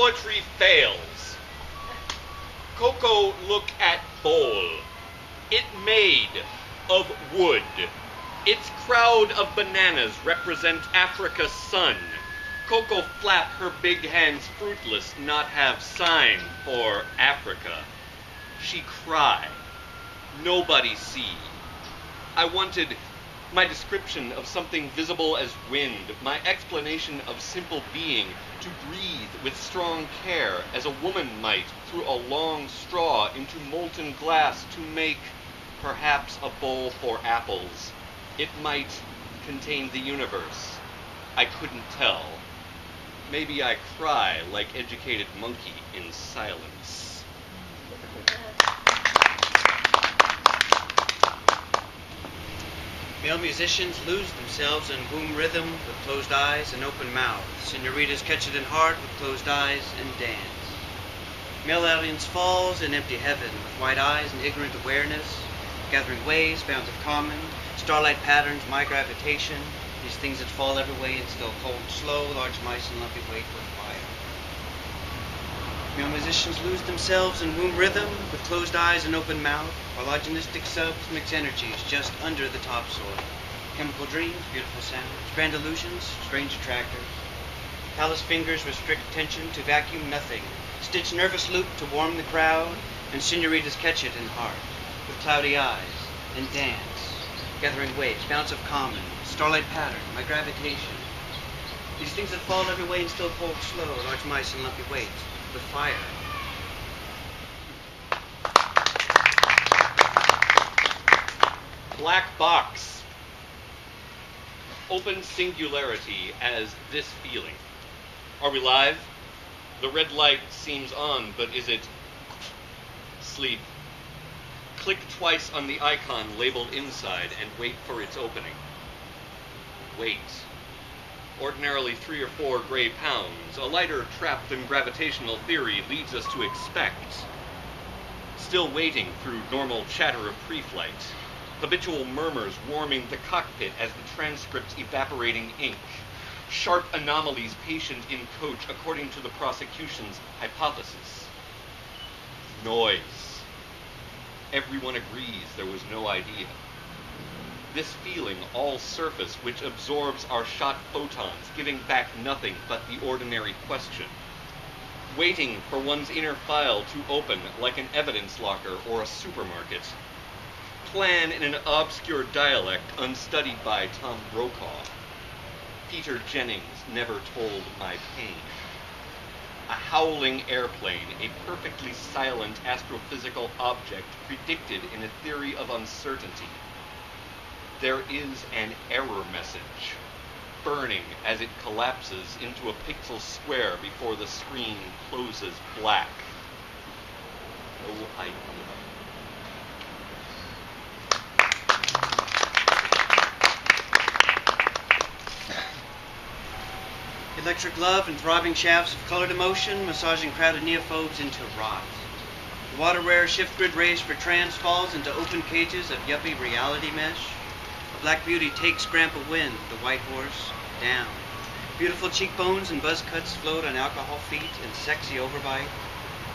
poetry fails. Coco, look at bowl. It made of wood. Its crowd of bananas represent Africa's sun. Coco flap her big hands fruitless, not have sign for Africa. She cry. Nobody see. I wanted my description of something visible as wind, my explanation of simple being, to breathe with strong care, as a woman might through a long straw into molten glass to make, perhaps, a bowl for apples. It might contain the universe. I couldn't tell. Maybe I cry like educated monkey in silence. Male musicians lose themselves in womb rhythm with closed eyes and open mouth. Senoritas catch it in heart with closed eyes and dance. Male audience falls in empty heaven with wide eyes and ignorant awareness, gathering waves, bounds of common, starlight patterns, my gravitation, these things that fall every way and still cold, slow, large mice and lumpy weight with fire. Male musicians lose themselves in womb rhythm with closed eyes and open mouth, while agonistic subs mix energies just under the topsoil. Chemical dreams, beautiful sounds, grand illusions, strange attractors. Callous fingers restrict tension to vacuum nothing, stitch nervous loop to warm the crowd, and senoritas catch it in heart, with cloudy eyes, and dance, gathering waves, bounce of common, starlight pattern, my gravitation. These things that fall every way and still cold, slow, large mice and lumpy weights, with fire. Black box. Open singularity as this feeling. Are we live? The red light seems on, but is it sleep? Click twice on the icon labeled inside and wait for its opening. Wait. Ordinarily 3 or 4 gray pounds, a lighter trapped in gravitational theory leads us to expect. Still waiting through normal chatter of pre-flight. Habitual murmurs warming the cockpit as the transcripts evaporating ink. Sharp anomalies patient in coach according to the prosecution's hypothesis. Noise. Everyone agrees there was no idea. This feeling, all surface, which absorbs our shot photons, giving back nothing but the ordinary question. Waiting for one's inner file to open like an evidence locker or a supermarket. Plan in an obscure dialect unstudied by Tom Brokaw. Peter Jennings never told my pain. A howling airplane, a perfectly silent astrophysical object predicted in a theory of uncertainty. There is an error message, burning as it collapses into a pixel square before the screen closes black. No idea. Electric love and throbbing shafts of colored emotion, massaging crowded neophobes into rot. The water rare shift grid race for trans falls into open cages of yuppie reality mesh. A black beauty takes Grandpa Wind, the white horse, down. Beautiful cheekbones and buzz cuts float on alcohol feet and sexy overbite.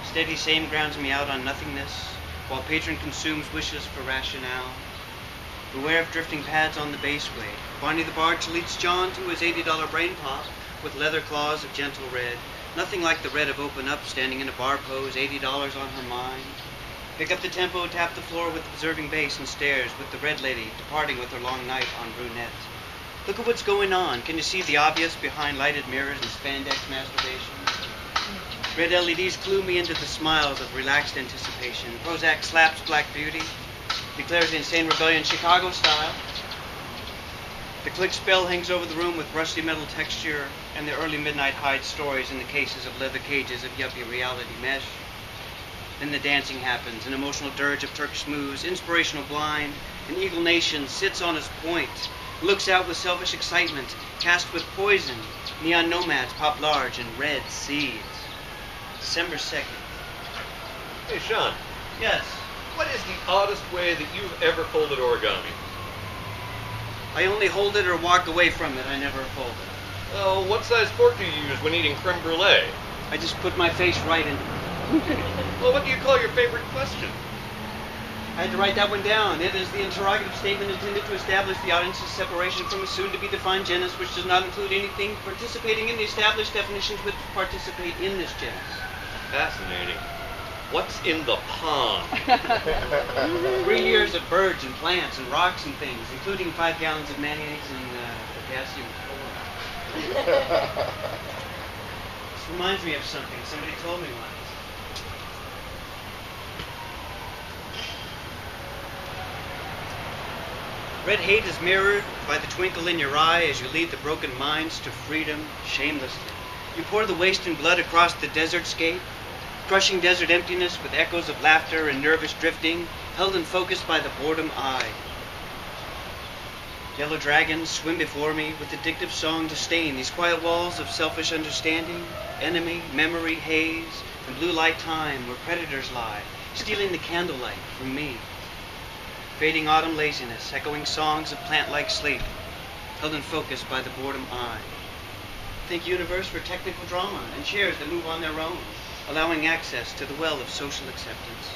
Steady same grounds me out on nothingness, while patron consumes wishes for rationale. Beware of drifting pads on the baseway. Barney the Barge leads John to his $80 brain pop, with leather claws of gentle red. Nothing like the red of Open Up, standing in a bar pose, $80 on her mind. Pick up the tempo, tap the floor with observing bass and stares, with the red lady departing with her long night on brunette. Look at what's going on. Can you see the obvious behind lighted mirrors and spandex masturbation? Red LEDs clue me into the smiles of relaxed anticipation. Prozac slaps Black Beauty, declares insane rebellion Chicago style. The click spell hangs over the room with rusty metal texture, and the early midnight hides stories in the cases of leather cages of yuppie reality mesh. Then the dancing happens, an emotional dirge of Turkish moves, inspirational blind. An eagle nation sits on its point, looks out with selfish excitement, cast with poison. Neon nomads pop large in red seeds. December 2nd. Hey, Sean. Yes? What is the oddest way that you've ever folded origami? I only hold it or walk away from it. I never fold it. Oh, what size fork do you use when eating creme brulee? I just put my face right in. Well, what do you call your favorite question? I had to write that one down. It is the interrogative statement intended to establish the audience's separation from a soon-to-be-defined genus, which does not include anything participating in the established definitions which participate in this genus. Fascinating. What's in the pond? 3 years of birds and plants and rocks and things, including 5 gallons of mayonnaise and potassium chloride. This reminds me of something somebody told me once. Red hate is mirrored by the twinkle in your eye as you lead the broken minds to freedom shamelessly. You pour the wasting blood across the desert scape, crushing desert emptiness with echoes of laughter and nervous drifting, held and focused by the boredom eye. Yellow dragons swim before me with addictive song to stain these quiet walls of selfish understanding, enemy, memory, haze, and blue light time where predators lie, stealing the candlelight from me. Fading autumn laziness, echoing songs of plant-like sleep, held and focused by the boredom eye. Think universe for technical drama and chairs that move on their own, allowing access to the well of social acceptance.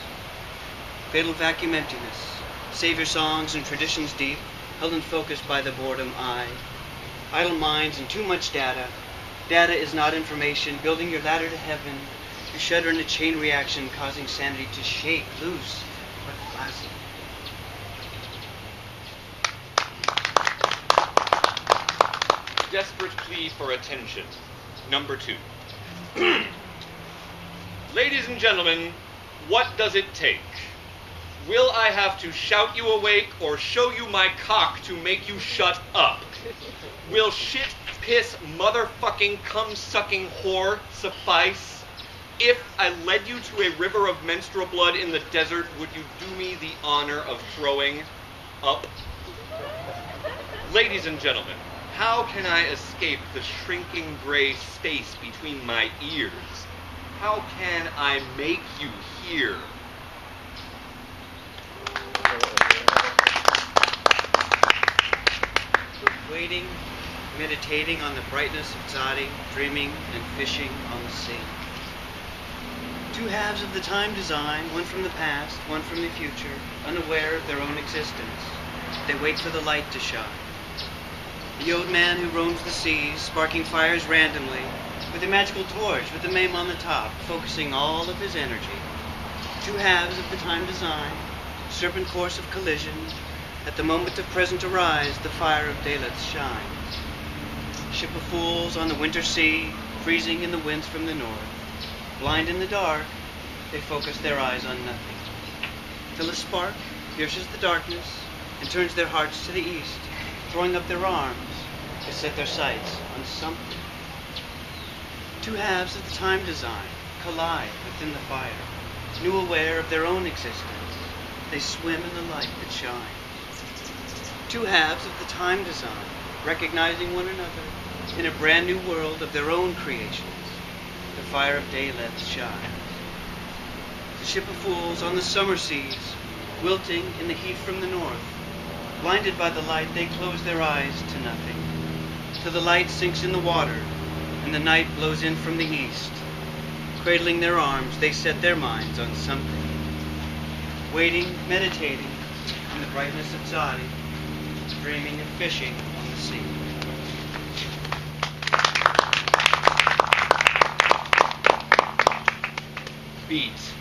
Fatal vacuum emptiness, savior songs and traditions deep, held and focused by the boredom eye. Idle minds and too much data. Data is not information, building your ladder to heaven. You shudder in a chain reaction, causing sanity to shake loose, but flaccid. Desperate plea for attention. Number 2. Ladies and gentlemen, what does it take? Will I have to shout you awake or show you my cock to make you shut up? Will shit, piss, motherfucking, cum-sucking whore suffice? If I led you to a river of menstrual blood in the desert, would you do me the honor of throwing up? Ladies and gentlemen, how can I escape the shrinking gray space between my ears? How can I make you hear? Waiting, meditating on the brightness of Zadi, dreaming and fishing on the sea. 2 halves of the time design, one from the past, one from the future, unaware of their own existence. They wait for the light to shine. The old man who roams the seas, sparking fires randomly, with a magical torch with a meme on the top, focusing all of his energy. 2 halves of the time design, serpent course of collision. At the moment of present arise, the fire of Daleth shines. Ship of fools on the winter sea, freezing in the winds from the north. Blind in the dark, they focus their eyes on nothing. Till a spark pierces the darkness and turns their hearts to the east. Throwing up their arms, they set their sights on something. 2 halves of the time design collide within the fire. New aware of their own existence, they swim in the light that shines. 2 halves of the time design, recognizing one another in a brand new world of their own creations. The fire of Daleth shines. The ship of fools on the summer seas, wilting in the heat from the north. Blinded by the light, they close their eyes to nothing. Till the light sinks in the water, and the night blows in from the east. Cradling their arms, they set their minds on something. Waiting, meditating, in the brightness of Zadi, dreaming and fishing on the sea. Beat.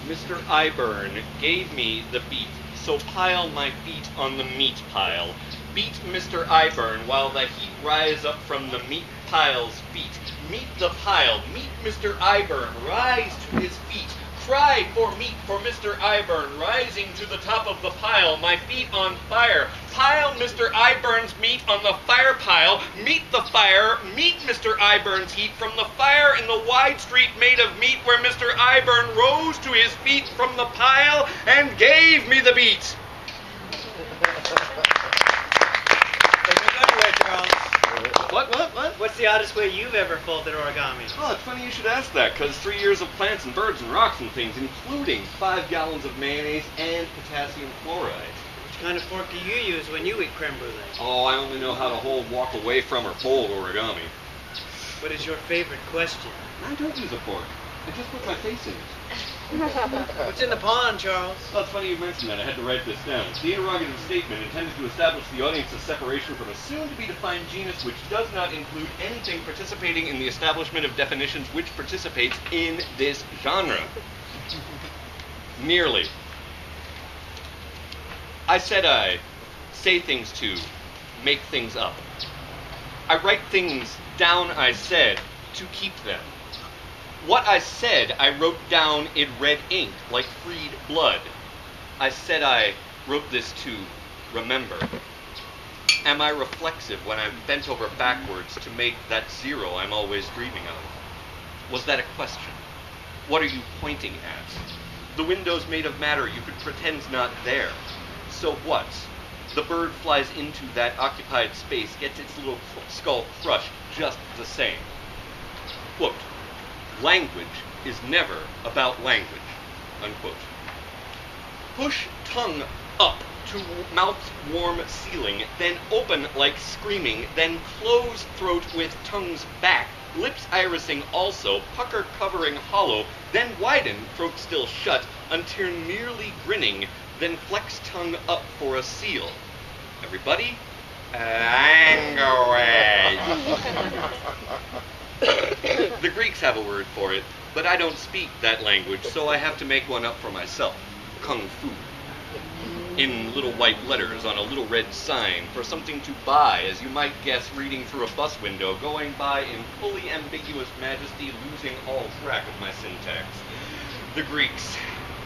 Mr. Iburn gave me the beat, so pile my feet on the meat pile. Beat Mr. Iburn while the heat rise up from the meat pile's feet. Meet the pile, meet Mr. Iburn, rise to his feet. Cry for meat for Mr. Iburn, rising to the top of the pile, my feet on fire. Pile Mr. Iburn's meat on the fire pile. Meet the fire, meet Mr. Iburn's heat from the fire in the wide street made of meat where Mr. Iburn rose to his feet from the pile and gave me the beat. What? What's the oddest way you've ever folded origami? Oh, it's funny you should ask that, because 3 years of plants and birds and rocks and things, including 5 gallons of mayonnaise and potassium chloride. Which kind of fork do you use when you eat creme brulee? Oh, I only know how to hold, walk away from, or fold origami. What is your favorite question? I don't use a fork. I just put my face in it. What's in the pond, Charles? Well, it's funny you mentioned that. I had to write this down. The interrogative statement intended to establish the audience's separation from a soon-to-be-defined genus which does not include anything participating in the establishment of definitions which participates in this genre. Merely. I said I say things to make things up. I write things down, I said, to keep them. What I said, I wrote down in red ink, like freed blood. I said I wrote this to remember. Am I reflexive when I'm bent over backwards to make that zero I'm always dreaming of? Was that a question? What are you pointing at? The window's made of matter you could pretend's not there. So what? The bird flies into that occupied space, gets its little skull crushed just the same. Quote, language is never about language, unquote. Push tongue up to mouth warm ceiling, then open like screaming, then close throat with tongues back, lips irising also, pucker covering hollow, then widen, throat still shut, until nearly grinning, then flex tongue up for a seal. Everybody, language. The Greeks have a word for it, but I don't speak that language, so I have to make one up for myself. Kung Fu. In little white letters on a little red sign for something to buy, as you might guess reading through a bus window, going by in fully ambiguous majesty, losing all track of my syntax. The Greeks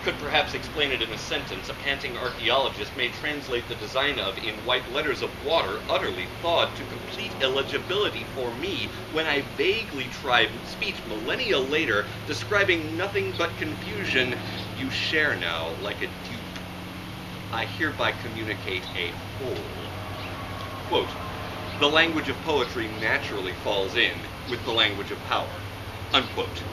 could perhaps explain it in a sentence. A panting archaeologist may translate the design of, in white letters of water, utterly thawed to complete illegibility for me, when I vaguely tried speech millennia later, describing nothing but confusion. You share now like a dupe. I hereby communicate a whole. Quote, the language of poetry naturally falls in with the language of power. Unquote.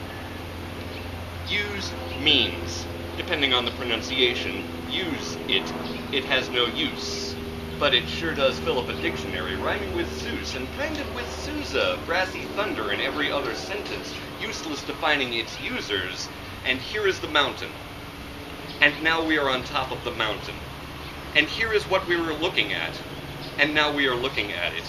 Use means. Depending on the pronunciation, use it. It has no use. But it sure does fill up a dictionary, rhyming with Zeus, and kind of with Sousa, brassy thunder in every other sentence, useless defining its users. And here is the mountain. And now we are on top of the mountain. And here is what we were looking at. And now we are looking at it.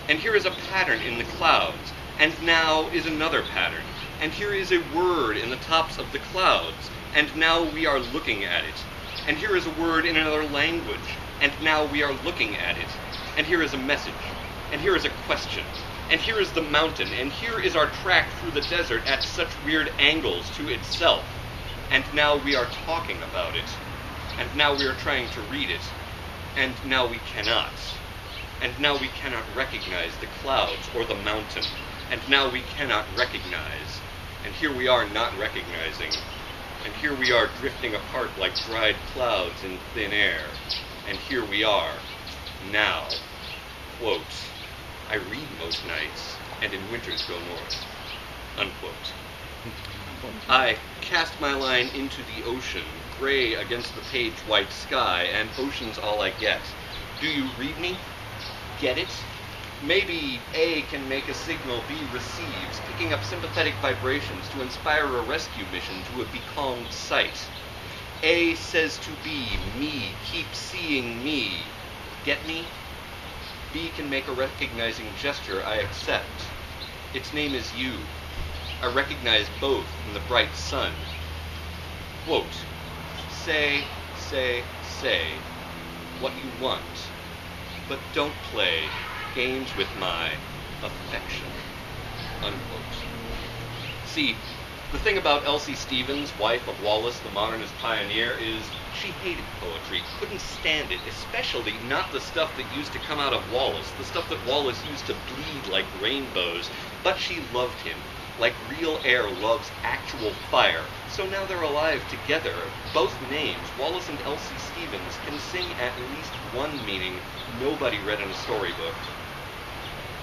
And here is a pattern in the clouds. And now is another pattern. And here is a word in the tops of the clouds. And now we are looking at it. And here is a word in another language. And now we are looking at it. And here is a message. And here is a question. And here is the mountain. And here is our track through the desert at such weird angles to itself. And now we are talking about it. And now we are trying to read it. And now we cannot. And now we cannot recognize the clouds or the mountain. And now we cannot recognize. And here we are not recognizing. And here we are drifting apart like dried clouds in thin air. And here we are, now. Quote, I read most nights, and in winters go north. Unquote. I cast my line into the ocean, gray against the page white sky, and ocean's all I get. Do you read me? Get it? Maybe A can make a signal B receives, picking up sympathetic vibrations to inspire a rescue mission to a becalmed sight. A says to B, me, keep seeing me. Get me? B can make a recognizing gesture I accept. Its name is you. I recognize both in the bright sun. Quote, say what you want, but don't play games with my affection. Unquote. See, the thing about Elsie Stevens, wife of Wallace, the modernist pioneer, is she hated poetry, couldn't stand it, especially not the stuff that used to come out of Wallace, the stuff that Wallace used to bleed like rainbows, but she loved him, like real air loves actual fire. So now they're alive together. Both names, Wallace and Elsie Stevens, can sing at least one meaning nobody read in a storybook.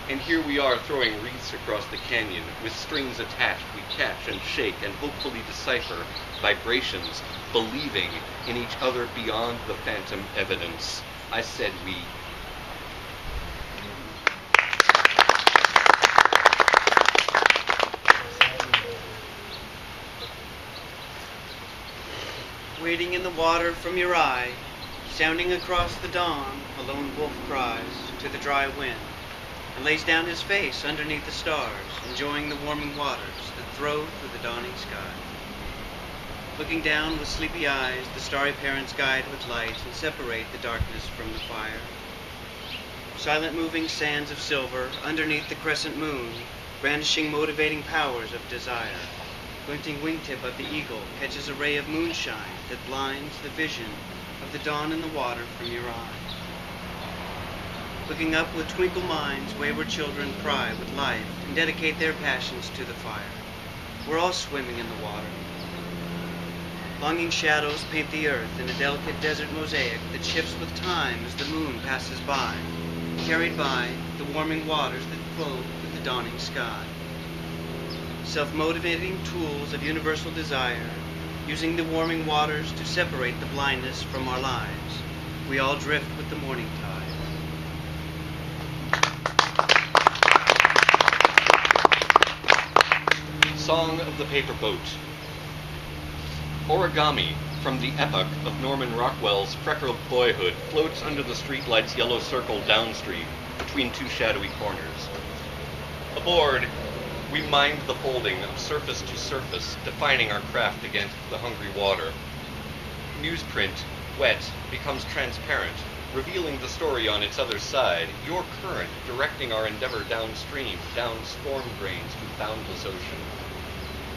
And here we are throwing wreaths across the canyon. With strings attached, we catch and shake and hopefully decipher vibrations, believing in each other beyond the phantom evidence. I said we. Wading in the water from your eye, sounding across the dawn, a lone wolf cries to the dry wind, and lays down his face underneath the stars, enjoying the warming waters that throw through the dawning sky. Looking down with sleepy eyes, the starry parents guide with light and separate the darkness from the fire. Silent moving sands of silver underneath the crescent moon, brandishing motivating powers of desire. Glinting wingtip of the eagle catches a ray of moonshine that blinds the vision of the dawn in the water from your eyes. Looking up with twinkle minds, wayward children cry with life and dedicate their passions to the fire. We're all swimming in the water. Longing shadows paint the earth in a delicate desert mosaic that shifts with time as the moon passes by, carried by the warming waters that flow with the dawning sky. Self-motivating tools of universal desire, using the warming waters to separate the blindness from our lives. We all drift with the morning tide. Song of the Paper Boat. Origami, from the epoch of Norman Rockwell's freckled boyhood, floats under the streetlight's yellow circle downstream, between two shadowy corners. Aboard, we mind the folding of surface to surface, defining our craft against the hungry water. Newsprint, wet, becomes transparent, revealing the story on its other side, your current directing our endeavor downstream, down storm drains to boundless ocean.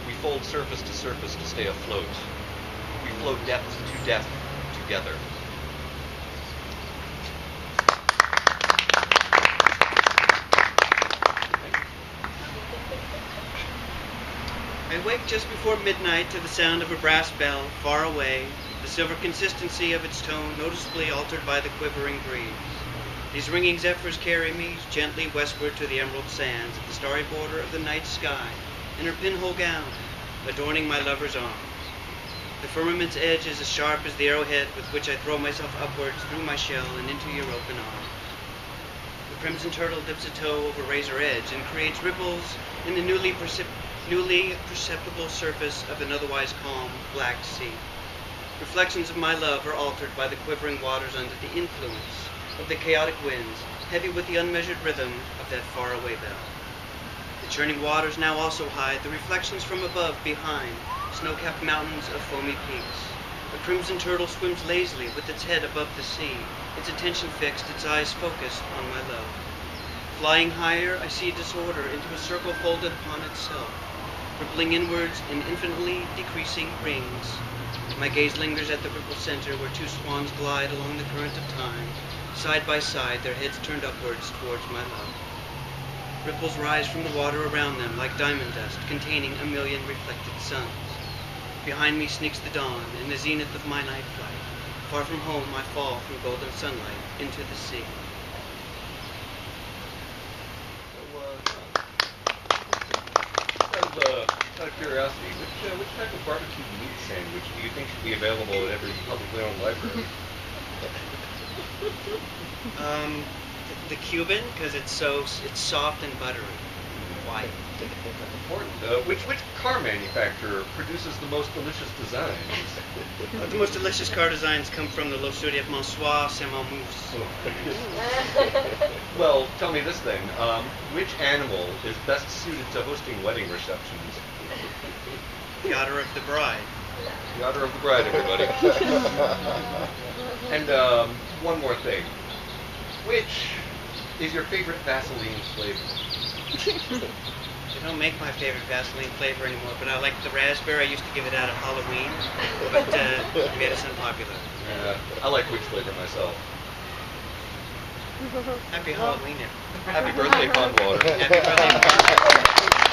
We fold surface to surface to stay afloat. We flow depth to depth together. I wake just before midnight to the sound of a brass bell far away, the silver consistency of its tone noticeably altered by the quivering breeze. These ringing zephyrs carry me gently westward to the emerald sands of the starry border of the night sky, in her pinhole gown, adorning my lover's arms. The firmament's edge is as sharp as the arrowhead with which I throw myself upwards through my shell and into your open arms. The crimson turtle dips a toe over razor edge and creates ripples in the newly perceptible surface of an otherwise calm, black sea. Reflections of my love are altered by the quivering waters under the influence of the chaotic winds, heavy with the unmeasured rhythm of that faraway bell. The churning waters now also hide the reflections from above, behind, snow-capped mountains of foamy peaks. A crimson turtle swims lazily with its head above the sea, its attention fixed, its eyes focused on my love. Flying higher, I see disorder into a circle folded upon itself, rippling inwards in infinitely decreasing rings. My gaze lingers at the ripple center where two swans glide along the current of time, side by side, their heads turned upwards towards my love. Ripples rise from the water around them like diamond dust containing a million reflected suns. Behind me sneaks the dawn in the zenith of my night flight. Far from home I fall from golden sunlight into the sea. Out of curiosity, which type of barbecue meat sandwich do you think should be available at every publicly owned library? The Cuban, because it's soft and buttery, white. Important. Which car manufacturer produces the most delicious designs? The most delicious car designs come from the Lo Studio of Monsieur Saint-Mamousse. Well, tell me this then. Which animal is best suited to hosting wedding receptions? The otter of the bride. The otter of the bride, everybody. And one more thing. Which is your favorite Vaseline flavor? They don't make my favorite Vaseline flavor anymore, but I like the raspberry. I used to give it out at Halloween, but maybe it's unpopular. I like which flavor myself. Happy Halloween, Happy birthday, Pondwater. Happy birthday, Pondwater.